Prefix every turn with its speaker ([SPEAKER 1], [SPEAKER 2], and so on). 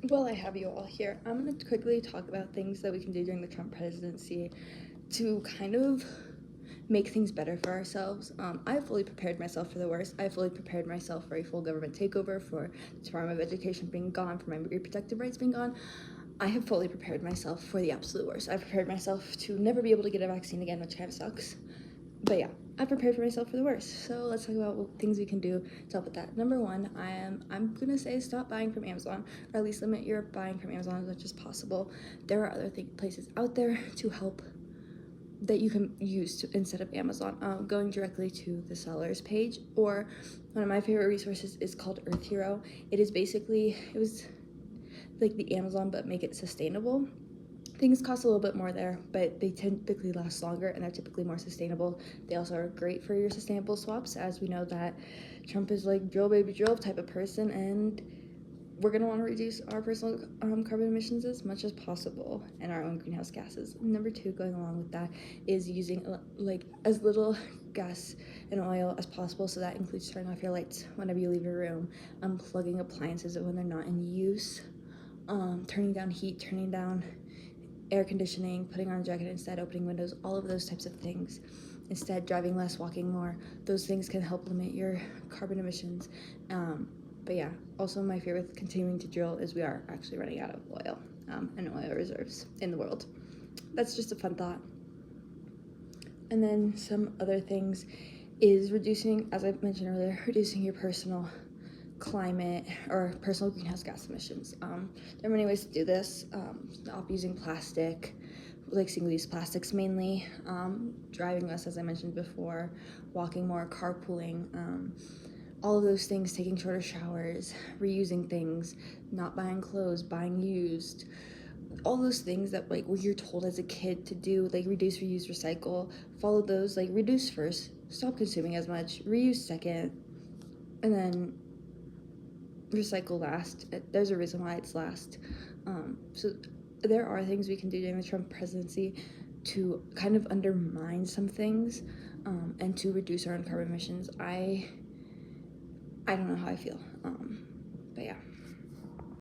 [SPEAKER 1] Well, I have you all here. I'm going to quickly talk about things that we can do during the Trump presidency to kind of make things better for ourselves. I fully prepared myself for the worst. I fully prepared myself for a full government takeover, for the Department of Education being gone, for my reproductive rights being gone. I have fully prepared myself for the absolute worst. I've prepared myself to never be able to get a vaccine again, which kind of sucks. But yeah, I prepared for myself for the worst. So let's talk about what things we can do to help with that. Number one, I'm gonna say stop buying from Amazon, or at least limit your buying from Amazon as much as possible. There are other places out there to help that you can use instead of Amazon. Going directly to the seller's page, or one of my favorite resources is called Earth Hero. It was like the Amazon but make it sustainable. Things cost a little bit more there, but they typically last longer and they're typically more sustainable. They also are great for your sustainable swaps, as we know that Trump is like drill baby drill type of person, and we're going to want to reduce our personal carbon emissions as much as possible and our own greenhouse gases. Number two, going along with that, is using like as little gas and oil as possible. So that includes turning off your lights whenever you leave your room, unplugging appliances when they're not in use, turning down heat, turning down air conditioning, putting on a jacket instead, opening windows, all of those types of things. Instead, driving less, walking more. Those things can help limit your carbon emissions. But yeah, also my fear with continuing to drill is we are actually running out of oil and oil reserves in the world. That's just a fun thought. And then some other things is reducing, as I mentioned earlier, reducing your personal climate or personal greenhouse gas emissions. There are many ways to do this. Stop using plastic, like single-use plastics mainly, driving less, as I mentioned before, walking more, carpooling, all of those things, taking shorter showers, reusing things, not buying clothes, buying used, all those things that like you're told as a kid to do, like reduce, reuse, recycle. Follow those, like reduce first, stop consuming as much, reuse second, and then recycle last. There's a reason why it's last. So there are things we can do during the Trump presidency to kind of undermine some things and to reduce our own carbon emissions. I don't know how I feel, but yeah.